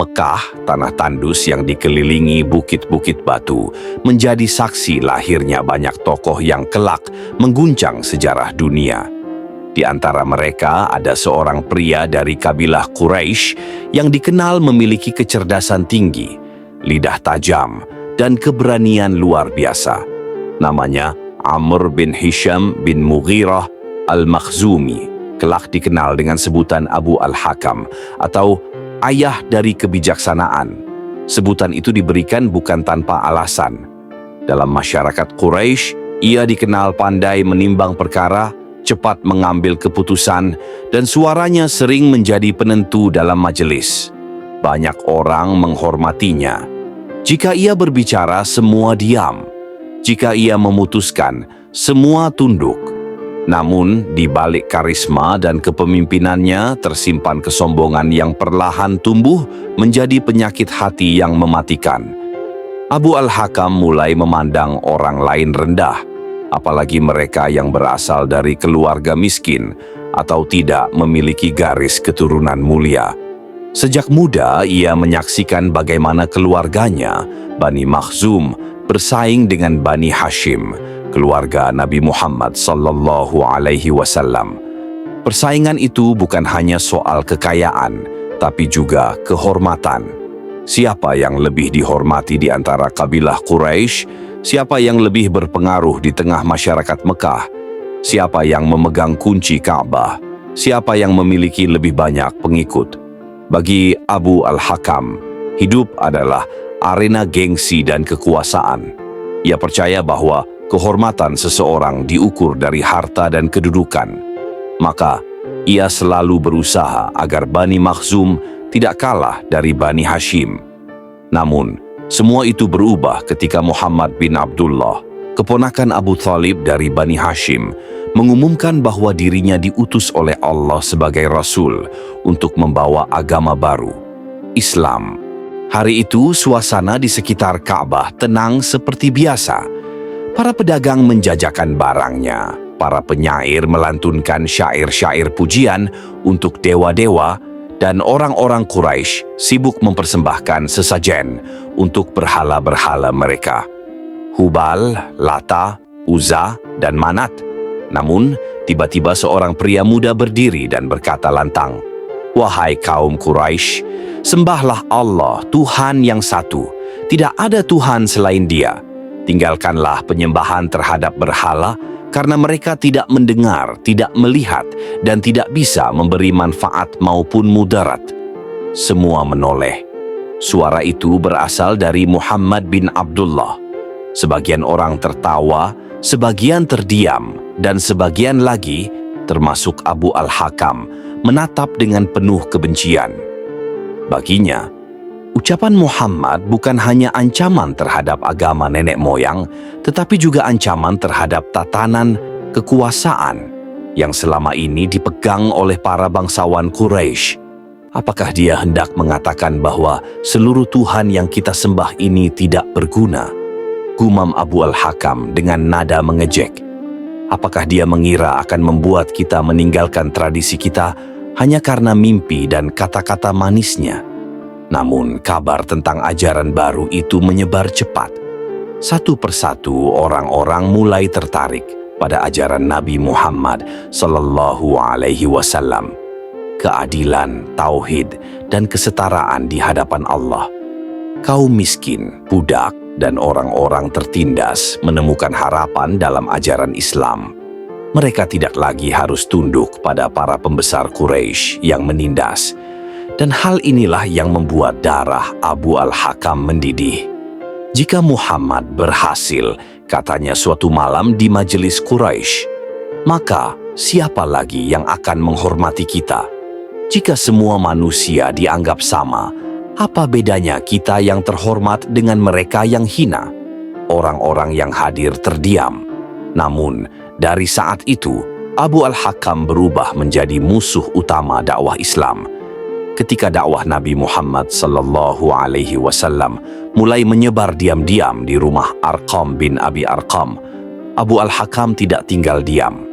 Mekah, tanah tandus yang dikelilingi bukit-bukit batu, menjadi saksi lahirnya banyak tokoh yang kelak mengguncang sejarah dunia. Di antara mereka ada seorang pria dari kabilah Quraisy yang dikenal memiliki kecerdasan tinggi, lidah tajam, dan keberanian luar biasa. Namanya Amr bin Hisham bin Mughirah al-Makhzumi, kelak dikenal dengan sebutan Abu al-Hakam atau ayah dari kebijaksanaan. Sebutan itu diberikan bukan tanpa alasan. Dalam masyarakat Quraisy, ia dikenal pandai menimbang perkara, cepat mengambil keputusan, dan suaranya sering menjadi penentu dalam majelis. Banyak orang menghormatinya. Jika ia berbicara, semua diam. Jika ia memutuskan, semua tunduk. Namun, di balik karisma dan kepemimpinannya tersimpan kesombongan yang perlahan tumbuh menjadi penyakit hati yang mematikan. Abu al-Hakam mulai memandang orang lain rendah, apalagi mereka yang berasal dari keluarga miskin atau tidak memiliki garis keturunan mulia. Sejak muda, ia menyaksikan bagaimana keluarganya, Bani Makhzum, bersaing dengan Bani Hashim, keluarga Nabi Muhammad sallallahu alaihi wasallam. Persaingan itu bukan hanya soal kekayaan, tapi juga kehormatan. Siapa yang lebih dihormati di antara kabilah Quraisy? Siapa yang lebih berpengaruh di tengah masyarakat Mekah? Siapa yang memegang kunci Ka'bah? Siapa yang memiliki lebih banyak pengikut? Bagi Abu al-Hakam, hidup adalah arena gengsi dan kekuasaan. Ia percaya bahwa kehormatan seseorang diukur dari harta dan kedudukan. Maka, ia selalu berusaha agar Bani Makhzum tidak kalah dari Bani Hashim. Namun, semua itu berubah ketika Muhammad bin Abdullah, keponakan Abu Thalib dari Bani Hashim, mengumumkan bahwa dirinya diutus oleh Allah sebagai Rasul untuk membawa agama baru, Islam. Hari itu, suasana di sekitar Ka'bah tenang seperti biasa. Para pedagang menjajakan barangnya, para penyair melantunkan syair-syair pujian untuk dewa-dewa, dan orang-orang Quraisy sibuk mempersembahkan sesajen untuk berhala-berhala mereka. Hubal, Lata, Uzza, dan Manat. Namun, tiba-tiba seorang pria muda berdiri dan berkata lantang, "Wahai kaum Quraisy, sembahlah Allah, Tuhan yang satu. Tidak ada Tuhan selain Dia. Tinggalkanlah penyembahan terhadap berhala, karena mereka tidak mendengar, tidak melihat, dan tidak bisa memberi manfaat maupun mudarat." Semua menoleh. Suara itu berasal dari Muhammad bin Abdullah. Sebagian orang tertawa, sebagian terdiam, dan sebagian lagi, termasuk Abu al-Hakam, menatap dengan penuh kebencian. Baginya, ucapan Muhammad bukan hanya ancaman terhadap agama nenek moyang, tetapi juga ancaman terhadap tatanan kekuasaan yang selama ini dipegang oleh para bangsawan Quraisy. Apakah dia hendak mengatakan bahwa seluruh Tuhan yang kita sembah ini tidak berguna? Gumam Abu al-Hakam dengan nada mengejek. Apakah dia mengira akan membuat kita meninggalkan tradisi kita hanya karena mimpi dan kata-kata manisnya? Namun, kabar tentang ajaran baru itu menyebar cepat. Satu persatu orang-orang mulai tertarik pada ajaran Nabi Muhammad sallallahu alaihi wasallam. Keadilan, tauhid, dan kesetaraan di hadapan Allah. Kaum miskin, budak, dan orang-orang tertindas menemukan harapan dalam ajaran Islam. Mereka tidak lagi harus tunduk pada para pembesar Quraisy yang menindas. Dan hal inilah yang membuat darah Abu al-Hakam mendidih. Jika Muhammad berhasil, katanya suatu malam di majelis Quraisy, maka siapa lagi yang akan menghormati kita? Jika semua manusia dianggap sama, apa bedanya kita yang terhormat dengan mereka yang hina? Orang-orang yang hadir terdiam. Namun, dari saat itu, Abu al-Hakam berubah menjadi musuh utama dakwah Islam. Ketika dakwah Nabi Muhammad sallallahu alaihi wasallam mulai menyebar diam-diam di rumah Arqam bin Abi Arqam, Abu al-Hakam tidak tinggal diam.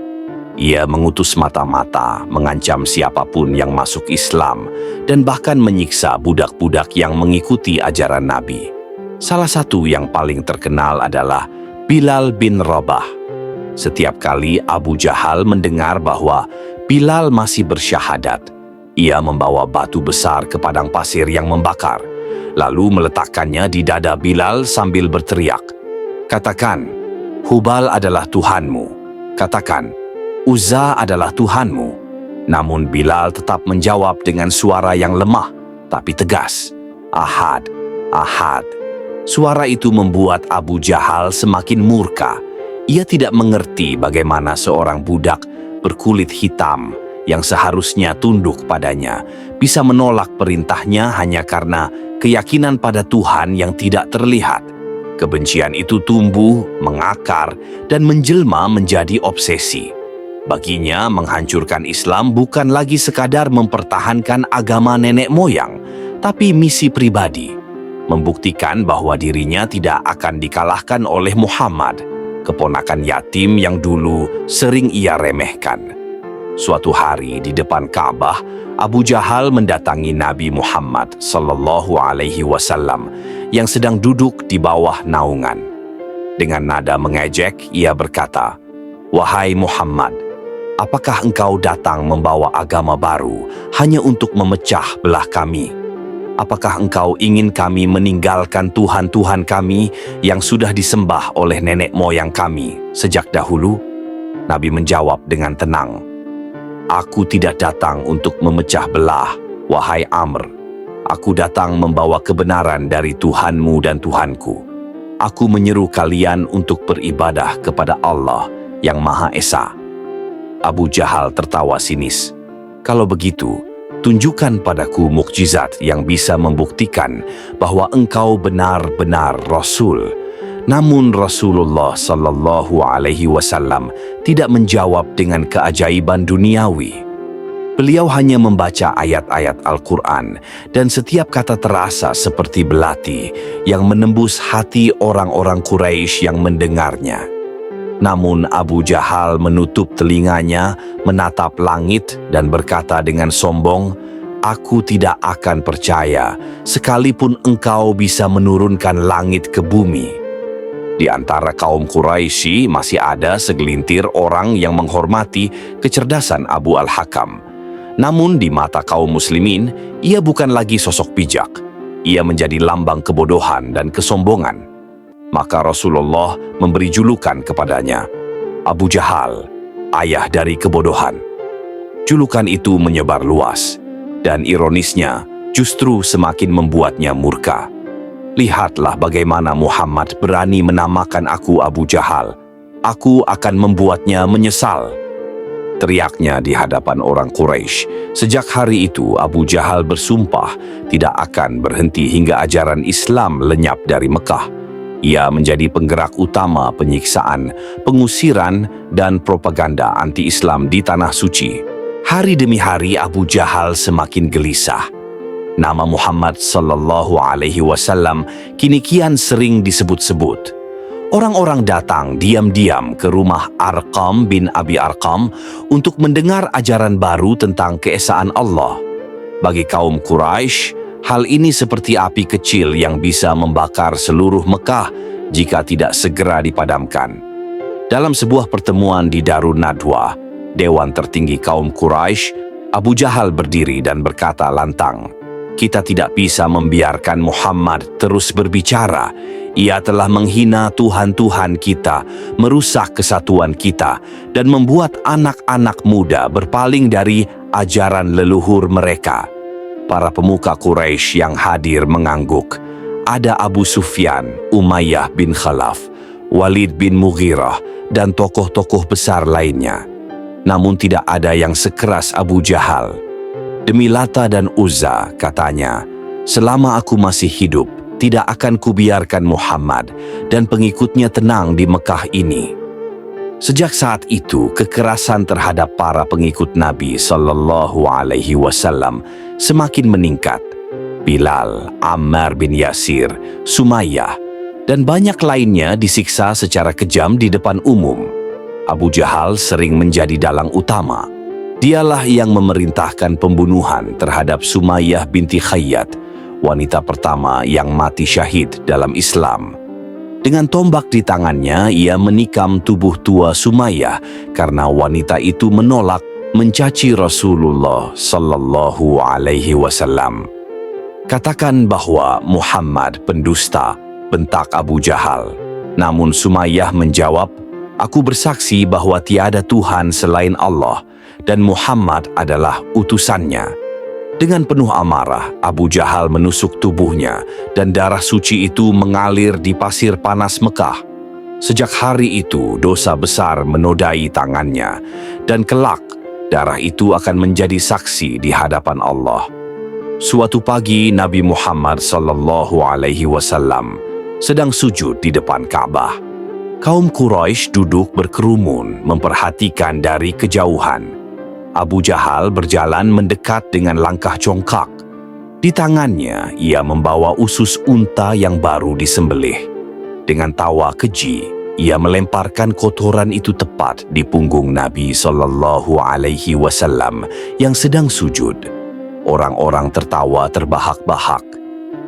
Ia mengutus mata-mata, mengancam siapapun yang masuk Islam, dan bahkan menyiksa budak-budak yang mengikuti ajaran Nabi. Salah satu yang paling terkenal adalah Bilal bin Rabah. Setiap kali Abu Jahal mendengar bahwa Bilal masih bersyahadat, ia membawa batu besar ke padang pasir yang membakar, lalu meletakkannya di dada Bilal sambil berteriak, "Katakan, Hubal adalah Tuhanmu. Katakan, Uzza adalah Tuhanmu." Namun Bilal tetap menjawab dengan suara yang lemah tapi tegas, "Ahad, Ahad." Suara itu membuat Abu Jahal semakin murka. Ia tidak mengerti bagaimana seorang budak berkulit hitam yang seharusnya tunduk padanya bisa menolak perintahnya hanya karena keyakinan pada Tuhan yang tidak terlihat. Kebencian itu tumbuh, mengakar, dan menjelma menjadi obsesi. Baginya, menghancurkan Islam bukan lagi sekadar mempertahankan agama nenek moyang, tapi misi pribadi, membuktikan bahwa dirinya tidak akan dikalahkan oleh Muhammad, keponakan yatim yang dulu sering ia remehkan. Suatu hari di depan Ka'bah, Abu Jahal mendatangi Nabi Muhammad SAW yang sedang duduk di bawah naungan. Dengan nada mengejek, ia berkata, "Wahai Muhammad, apakah engkau datang membawa agama baru hanya untuk memecah belah kami? Apakah engkau ingin kami meninggalkan Tuhan-Tuhan kami yang sudah disembah oleh nenek moyang kami sejak dahulu?" Nabi menjawab dengan tenang, "Aku tidak datang untuk memecah belah, wahai Amr. Aku datang membawa kebenaran dari Tuhanmu dan Tuhanku. Aku menyeru kalian untuk beribadah kepada Allah yang Maha Esa." Abu Jahal tertawa sinis. "Kalau begitu, tunjukkan padaku mukjizat yang bisa membuktikan bahwa engkau benar-benar Rasul." Namun Rasulullah SAW tidak menjawab dengan keajaiban duniawi. Beliau hanya membaca ayat-ayat Al-Quran dan setiap kata terasa seperti belati yang menembus hati orang-orang Quraisy yang mendengarnya. Namun Abu Jahal menutup telinganya, menatap langit dan berkata dengan sombong, "Aku tidak akan percaya sekalipun engkau bisa menurunkan langit ke bumi." Di antara kaum Quraisy masih ada segelintir orang yang menghormati kecerdasan Abu Al-Hakam. Namun di mata kaum muslimin, ia bukan lagi sosok bijak. Ia menjadi lambang kebodohan dan kesombongan. Maka Rasulullah memberi julukan kepadanya, "Abu Jahal, ayah dari kebodohan." Julukan itu menyebar luas, dan ironisnya justru semakin membuatnya murka. "Lihatlah bagaimana Muhammad berani menamakan aku Abu Jahal. Aku akan membuatnya menyesal," teriaknya di hadapan orang Quraisy. Sejak hari itu, Abu Jahal bersumpah tidak akan berhenti hingga ajaran Islam lenyap dari Mekah. Ia menjadi penggerak utama penyiksaan, pengusiran, dan propaganda anti-Islam di Tanah Suci. Hari demi hari Abu Jahal semakin gelisah. Nama Muhammad SAW kini kian sering disebut-sebut. Orang-orang datang diam-diam ke rumah Arqam bin Abi Arqam untuk mendengar ajaran baru tentang keesaan Allah. Bagi kaum Quraisy, hal ini seperti api kecil yang bisa membakar seluruh Mekah jika tidak segera dipadamkan. Dalam sebuah pertemuan di Darun Nadwa, Dewan Tertinggi kaum Quraisy, Abu Jahal berdiri dan berkata lantang, "Kita tidak bisa membiarkan Muhammad terus berbicara. Ia telah menghina Tuhan-Tuhan kita, merusak kesatuan kita, dan membuat anak-anak muda berpaling dari ajaran leluhur mereka." Para pemuka Quraisy yang hadir mengangguk. Ada Abu Sufyan, Umayyah bin Khalaf, Walid bin Mughirah, dan tokoh-tokoh besar lainnya. Namun tidak ada yang sekeras Abu Jahal. "Demi Lata dan Uzza," katanya, "selama aku masih hidup, tidak akan kubiarkan Muhammad dan pengikutnya tenang di Mekah ini." Sejak saat itu, kekerasan terhadap para pengikut Nabi SAW semakin meningkat. Bilal, Ammar bin Yasir, Sumayyah, dan banyak lainnya disiksa secara kejam di depan umum. Abu Jahal sering menjadi dalang utama. Dialah yang memerintahkan pembunuhan terhadap Sumayyah binti Khayyat, wanita pertama yang mati syahid dalam Islam. Dengan tombak di tangannya, ia menikam tubuh tua Sumayyah karena wanita itu menolak mencaci Rasulullah Sallallahu Alaihi Wasallam. Katakan bahwa Muhammad pendusta, bentak Abu Jahal. Namun Sumayyah menjawab, "Aku bersaksi bahwa tiada Tuhan selain Allah dan Muhammad adalah utusannya." Dengan penuh amarah, Abu Jahal menusuk tubuhnya dan darah suci itu mengalir di pasir panas Mekah. Sejak hari itu, dosa besar menodai tangannya, dan kelak darah itu akan menjadi saksi di hadapan Allah. Suatu pagi, Nabi Muhammad Sallallahu Alaihi Wasallam sedang sujud di depan Ka'bah. Kaum Quraisy duduk berkerumun memperhatikan dari kejauhan. Abu Jahal berjalan mendekat dengan langkah congkak. Di tangannya, ia membawa usus unta yang baru disembelih. Dengan tawa keji, ia melemparkan kotoran itu tepat di punggung Nabi Sallallahu Alaihi Wasallam yang sedang sujud. Orang-orang tertawa terbahak-bahak.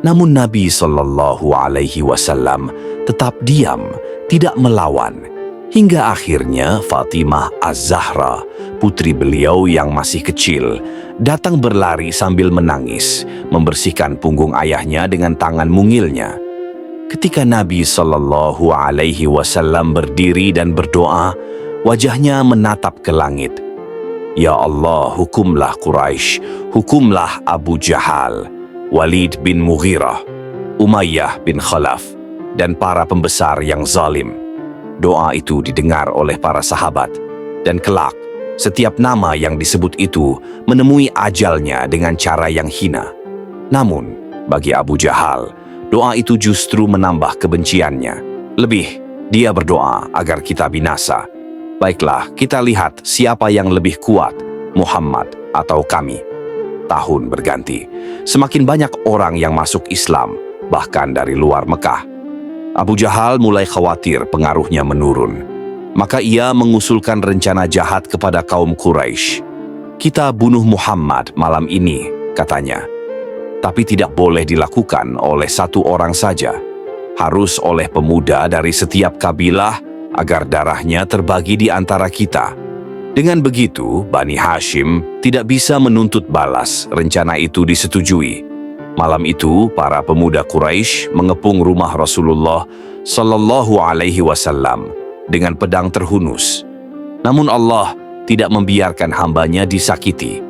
Namun Nabi Sallallahu Alaihi Wasallam tetap diam, tidak melawan. Hingga akhirnya Fatimah Az-Zahra, putri beliau yang masih kecil, datang berlari sambil menangis, membersihkan punggung ayahnya dengan tangan mungilnya. Ketika Nabi Sallallahu Alaihi Wasallam berdiri dan berdoa, wajahnya menatap ke langit. "Ya Allah, hukumlah Quraisy, hukumlah Abu Jahal, Walid bin Mughirah, Umayyah bin Khalaf, dan para pembesar yang zalim." Doa itu didengar oleh para sahabat, dan kelak setiap nama yang disebut itu menemui ajalnya dengan cara yang hina. Namun, bagi Abu Jahal, doa itu justru menambah kebenciannya. Lebih, dia berdoa agar kita binasa. Baiklah, kita lihat siapa yang lebih kuat, Muhammad atau kami. Tahun berganti, semakin banyak orang yang masuk Islam, bahkan dari luar Mekah. Abu Jahal mulai khawatir pengaruhnya menurun. Maka ia mengusulkan rencana jahat kepada kaum Quraisy. "Kita bunuh Muhammad malam ini," katanya. Tapi tidak boleh dilakukan oleh satu orang saja. Harus oleh pemuda dari setiap kabilah agar darahnya terbagi di antara kita. Dengan begitu, Bani Hashim tidak bisa menuntut balas rencana itu disetujui. Malam itu, para pemuda Quraisy mengepung rumah Rasulullah Sallallahu Alaihi Wasallam dengan pedang terhunus. Namun Allah tidak membiarkan hambanya disakiti.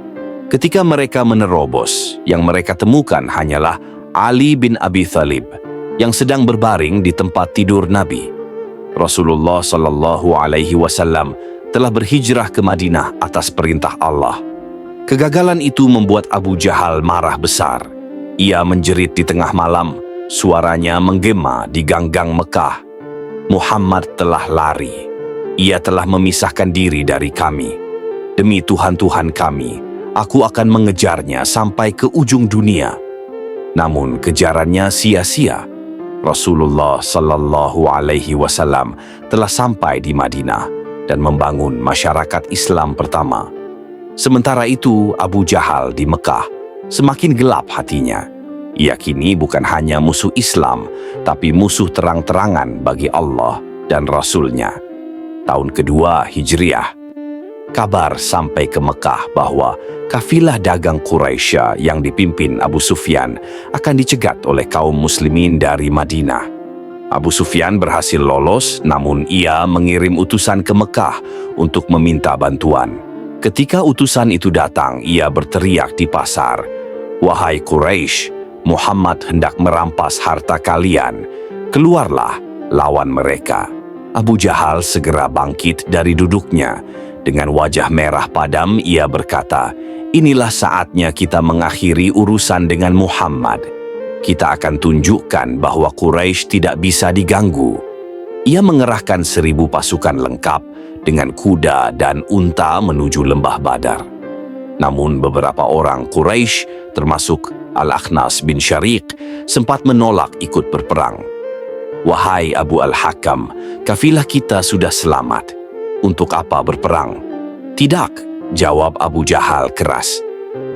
Ketika mereka menerobos, yang mereka temukan hanyalah Ali bin Abi Thalib yang sedang berbaring di tempat tidur Nabi. Rasulullah Sallallahu Alaihi Wasallam telah berhijrah ke Madinah atas perintah Allah. Kegagalan itu membuat Abu Jahal marah besar. Ia menjerit di tengah malam, suaranya menggema di gang-gang Mekah. "Muhammad telah lari. Ia telah memisahkan diri dari kami. Demi Tuhan-Tuhan kami, aku akan mengejarnya sampai ke ujung dunia." Namun kejarannya sia-sia. Rasulullah Sallallahu Alaihi Wasallam telah sampai di Madinah dan membangun masyarakat Islam pertama. Sementara itu, Abu Jahal di Mekah semakin gelap hatinya. Ia kini bukan hanya musuh Islam, tapi musuh terang-terangan bagi Allah dan Rasul-Nya. Tahun kedua Hijriah, kabar sampai ke Mekah bahwa kafilah dagang Quraisy yang dipimpin Abu Sufyan akan dicegat oleh kaum muslimin dari Madinah. Abu Sufyan berhasil lolos, namun ia mengirim utusan ke Mekah untuk meminta bantuan. Ketika utusan itu datang, ia berteriak di pasar, "Wahai Quraisy, Muhammad hendak merampas harta kalian. Keluarlah, lawan mereka." Abu Jahal segera bangkit dari duduknya. Dengan wajah merah padam, ia berkata, "Inilah saatnya kita mengakhiri urusan dengan Muhammad. Kita akan tunjukkan bahwa Quraisy tidak bisa diganggu." Ia mengerahkan 1000 pasukan lengkap dengan kuda dan unta menuju lembah Badar. Namun beberapa orang Quraisy, termasuk Al-Akhnas bin Syariq, sempat menolak ikut berperang. "Wahai Abu Al-Hakam, kafilah kita sudah selamat. untuk apa berperang?" "Tidak," jawab Abu Jahal keras.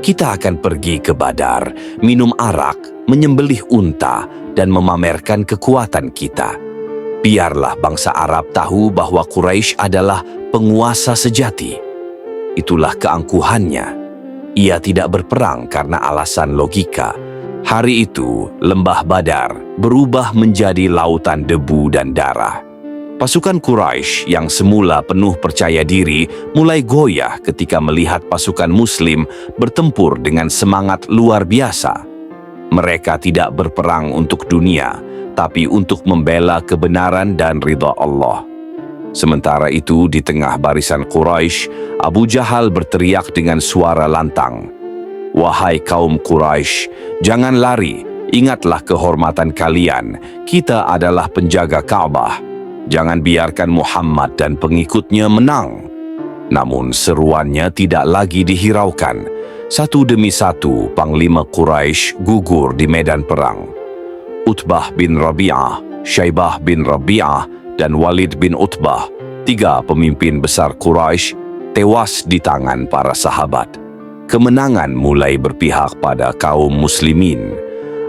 "Kita akan pergi ke Badar, minum arak, menyembelih unta, dan memamerkan kekuatan kita. Biarlah bangsa Arab tahu bahwa Quraisy adalah penguasa sejati." Itulah keangkuhannya. Ia tidak berperang karena alasan logika. Hari itu, lembah Badar berubah menjadi lautan debu dan darah. Pasukan Quraisy yang semula penuh percaya diri mulai goyah ketika melihat pasukan Muslim bertempur dengan semangat luar biasa. Mereka tidak berperang untuk dunia, tapi untuk membela kebenaran dan ridha Allah. Sementara itu, di tengah barisan Quraisy, Abu Jahal berteriak dengan suara lantang, "Wahai kaum Quraisy, jangan lari, ingatlah kehormatan kalian, kita adalah penjaga Ka'bah. Jangan biarkan Muhammad dan pengikutnya menang." Namun seruannya tidak lagi dihiraukan. Satu demi satu, panglima Quraisy gugur di medan perang. Utbah bin Rabi'ah, Syaibah bin Rabi'ah, dan Walid bin Utbah, 3 pemimpin besar Quraisy, tewas di tangan para sahabat. Kemenangan mulai berpihak pada kaum muslimin.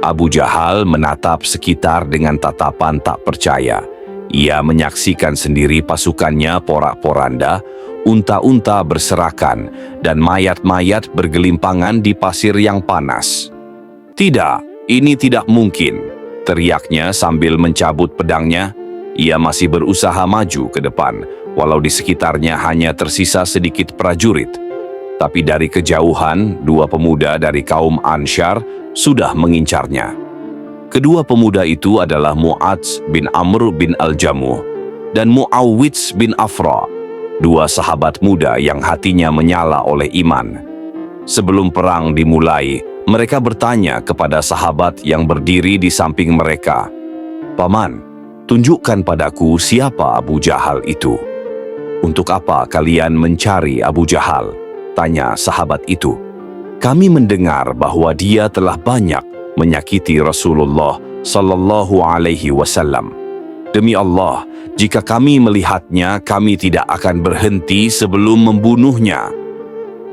Abu Jahal menatap sekitar dengan tatapan tak percaya. Ia menyaksikan sendiri pasukannya porak-poranda, unta-unta berserakan, dan mayat-mayat bergelimpangan di pasir yang panas. "Tidak, ini tidak mungkin," teriaknya sambil mencabut pedangnya. Ia masih berusaha maju ke depan, walau di sekitarnya hanya tersisa sedikit prajurit. Tapi dari kejauhan, 2 pemuda dari kaum Ansyar sudah mengincarnya. Kedua pemuda itu adalah Mu'adz bin Amr bin Al-Jamuh dan Mu'awwidz bin Afra, 2 sahabat muda yang hatinya menyala oleh iman. Sebelum perang dimulai, mereka bertanya kepada sahabat yang berdiri di samping mereka, "Paman, tunjukkan padaku siapa Abu Jahal itu." "Untuk apa kalian mencari Abu Jahal?" tanya sahabat itu. "Kami mendengar bahwa dia telah banyak menyakiti Rasulullah sallallahu alaihi wasallam. Demi Allah, jika kami melihatnya, kami tidak akan berhenti sebelum membunuhnya."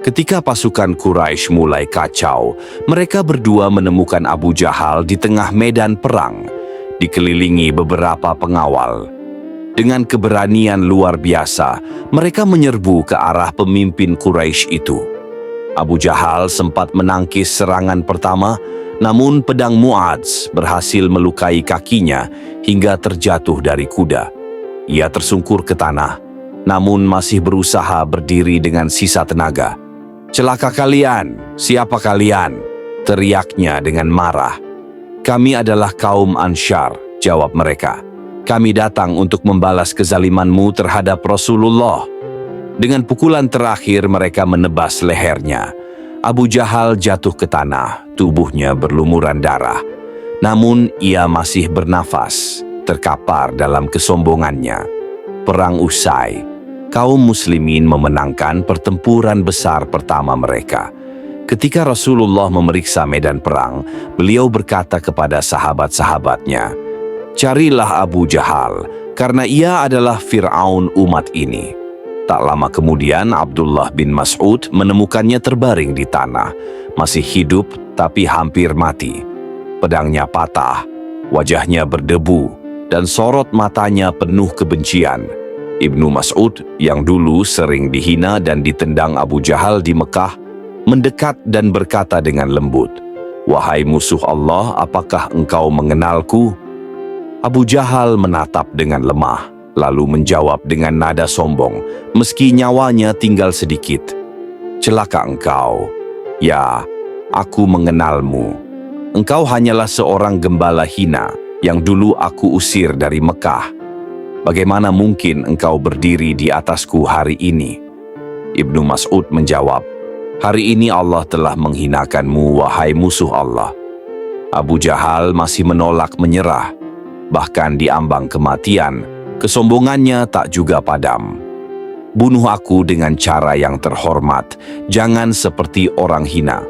Ketika pasukan Quraisy mulai kacau, mereka berdua menemukan Abu Jahal di tengah medan perang, dikelilingi beberapa pengawal. Dengan keberanian luar biasa, mereka menyerbu ke arah pemimpin Quraisy itu. Abu Jahal sempat menangkis serangan pertama, namun pedang Mu'adz berhasil melukai kakinya hingga terjatuh dari kuda. Ia tersungkur ke tanah, namun masih berusaha berdiri dengan sisa tenaga. "Celaka kalian! Siapa kalian?" teriaknya dengan marah. "Kami adalah kaum Ansyar," jawab mereka. "Kami datang untuk membalas kezalimanmu terhadap Rasulullah." Dengan pukulan terakhir mereka menebas lehernya. Abu Jahal jatuh ke tanah, tubuhnya berlumuran darah. Namun ia masih bernafas, terkapar dalam kesombongannya. Perang usai, kaum muslimin memenangkan pertempuran besar pertama mereka. Ketika Rasulullah memeriksa medan perang, beliau berkata kepada sahabat-sahabatnya, "Carilah Abu Jahal, karena ia adalah Fir'aun umat ini." Tak lama kemudian, Abdullah bin Mas'ud menemukannya terbaring di tanah, masih hidup tapi hampir mati. Pedangnya patah, wajahnya berdebu, dan sorot matanya penuh kebencian. Ibnu Mas'ud, yang dulu sering dihina dan ditendang Abu Jahal di Mekah, mendekat dan berkata dengan lembut, "Wahai musuh Allah, apakah engkau mengenalku?" Abu Jahal menatap dengan lemah, lalu menjawab dengan nada sombong, meski nyawanya tinggal sedikit, "Celaka engkau. Ya, aku mengenalmu. Engkau hanyalah seorang gembala hina yang dulu aku usir dari Mekah. Bagaimana mungkin engkau berdiri di atasku hari ini?" Ibnu Mas'ud menjawab, "Hari ini Allah telah menghinakanmu, wahai musuh Allah." Abu Jahal masih menolak menyerah. Bahkan di ambang kematian, kesombongannya tak juga padam. "Bunuh aku dengan cara yang terhormat, jangan seperti orang hina.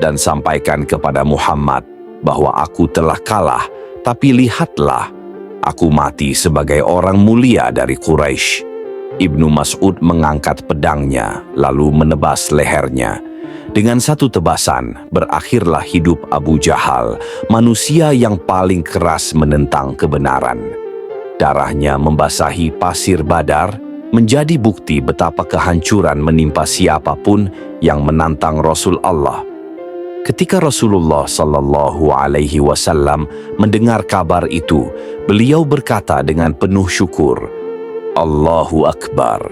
Dan sampaikan kepada Muhammad bahwa aku telah kalah, tapi lihatlah, aku mati sebagai orang mulia dari Quraisy." Ibnu Mas'ud mengangkat pedangnya lalu menebas lehernya. Dengan satu tebasan, berakhirlah hidup Abu Jahal, manusia yang paling keras menentang kebenaran. Darahnya membasahi pasir Badar, menjadi bukti betapa kehancuran menimpa siapapun yang menantang Rasul Allah. Ketika Rasulullah Shallallahu Alaihi Wasallam mendengar kabar itu, beliau berkata dengan penuh syukur, Allahu Akbar.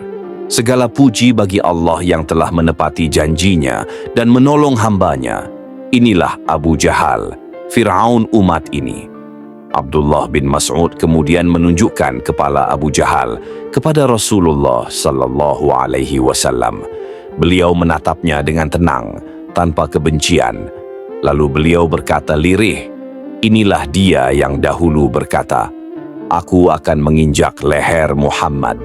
Segala puji bagi Allah yang telah menepati janjinya dan menolong hambanya. Inilah Abu Jahal, Fir'aun umat ini. Abdullah bin Mas'ud kemudian menunjukkan kepala Abu Jahal kepada Rasulullah Sallallahu Alaihi Wasallam. Beliau menatapnya dengan tenang, tanpa kebencian. Lalu beliau berkata lirih, inilah dia yang dahulu berkata, aku akan menginjak leher Muhammad.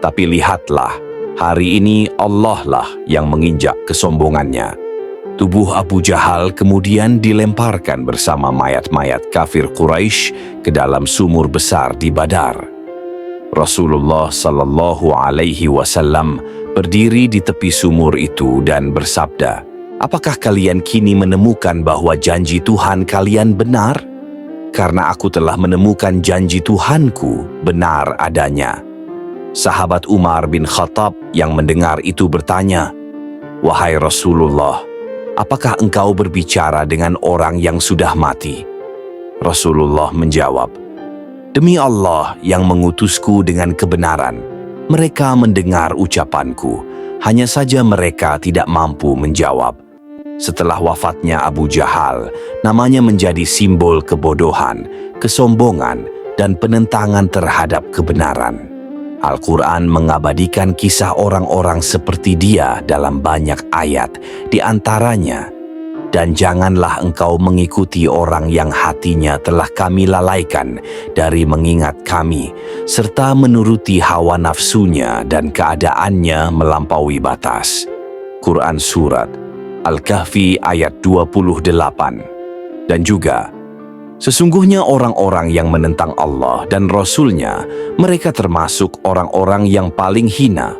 Tapi lihatlah, hari ini Allah lah yang menginjak kesombongannya. Tubuh Abu Jahal kemudian dilemparkan bersama mayat-mayat kafir Quraisy ke dalam sumur besar di Badar. Rasulullah Sallallahu Alaihi Wasallam berdiri di tepi sumur itu dan bersabda, apakah kalian kini menemukan bahwa janji Tuhan kalian benar? Karena aku telah menemukan janji Tuhanku benar adanya. Sahabat Umar bin Khattab yang mendengar itu bertanya, wahai Rasulullah, apakah engkau berbicara dengan orang yang sudah mati? Rasulullah menjawab, demi Allah yang mengutusku dengan kebenaran, mereka mendengar ucapanku, hanya saja mereka tidak mampu menjawab. Setelah wafatnya Abu Jahal, namanya menjadi simbol kebodohan, kesombongan, dan penentangan terhadap kebenaran. Al-Quran mengabadikan kisah orang-orang seperti dia dalam banyak ayat, di antaranya, dan janganlah engkau mengikuti orang yang hatinya telah kami lalaikan dari mengingat kami, serta menuruti hawa nafsunya dan keadaannya melampaui batas. Quran Surat Al-Kahfi ayat 28. Dan juga, sesungguhnya orang-orang yang menentang Allah dan Rasul-Nya, mereka termasuk orang-orang yang paling hina.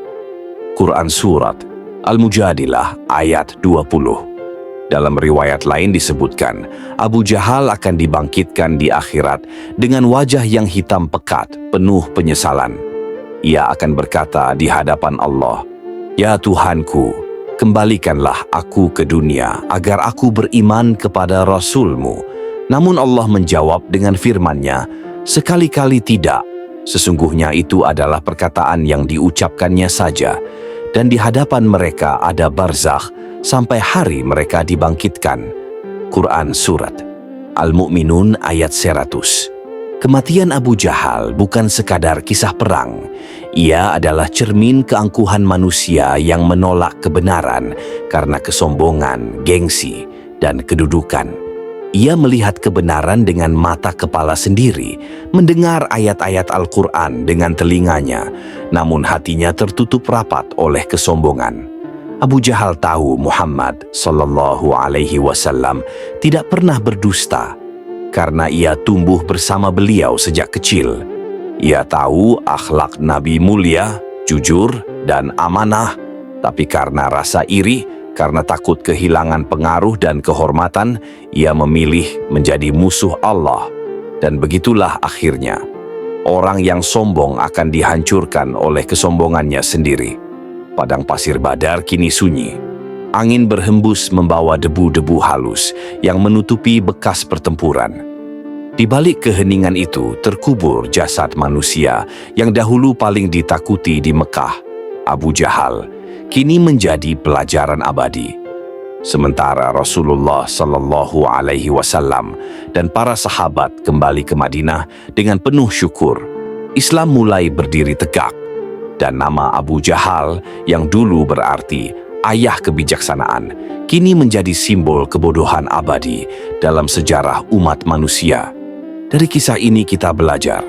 Quran Surat Al-Mujadilah ayat 20. Dalam riwayat lain disebutkan, Abu Jahal akan dibangkitkan di akhirat dengan wajah yang hitam pekat, penuh penyesalan. Ia akan berkata di hadapan Allah, ya Tuhanku, kembalikanlah aku ke dunia agar aku beriman kepada Rasul-Mu. Namun Allah menjawab dengan firman-Nya, sekali-kali tidak, sesungguhnya itu adalah perkataan yang diucapkannya saja, dan di hadapan mereka ada barzakh sampai hari mereka dibangkitkan. Quran Surat Al-Mu'minun ayat 100. Kematian Abu Jahal bukan sekadar kisah perang. Ia adalah cermin keangkuhan manusia yang menolak kebenaran karena kesombongan, gengsi, dan kedudukan. Ia melihat kebenaran dengan mata kepala sendiri, mendengar ayat-ayat Al-Quran dengan telinganya, namun hatinya tertutup rapat oleh kesombongan. Abu Jahal tahu Muhammad Sallallahu Alaihi Wasallam tidak pernah berdusta, karena ia tumbuh bersama beliau sejak kecil. Ia tahu akhlak Nabi mulia, jujur, dan amanah, tapi karena rasa iri, karena takut kehilangan pengaruh dan kehormatan, ia memilih menjadi musuh Allah. Dan begitulah akhirnya, orang yang sombong akan dihancurkan oleh kesombongannya sendiri. Padang pasir Badar kini sunyi. Angin berhembus membawa debu-debu halus yang menutupi bekas pertempuran. Di balik keheningan itu terkubur jasad manusia yang dahulu paling ditakuti di Mekah, Abu Jahal, kini menjadi pelajaran abadi. Sementara Rasulullah Sallallahu Alaihi Wasallam dan para sahabat kembali ke Madinah dengan penuh syukur, Islam mulai berdiri tegak, dan nama Abu Jahal yang dulu berarti ayah kebijaksanaan, kini menjadi simbol kebodohan abadi dalam sejarah umat manusia. Dari kisah ini kita belajar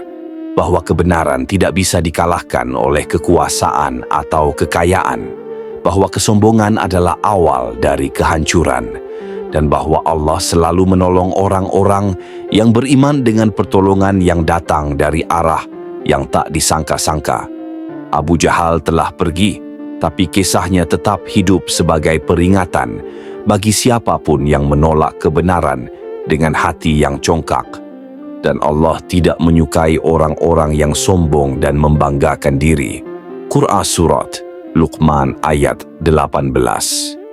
bahwa kebenaran tidak bisa dikalahkan oleh kekuasaan atau kekayaan, bahwa kesombongan adalah awal dari kehancuran, dan bahwa Allah selalu menolong orang-orang yang beriman dengan pertolongan yang datang dari arah yang tak disangka-sangka. Abu Jahal telah pergi, tapi kisahnya tetap hidup sebagai peringatan bagi siapapun yang menolak kebenaran dengan hati yang congkak. Dan Allah tidak menyukai orang-orang yang sombong dan membanggakan diri. Quran Surat Luqman ayat 18.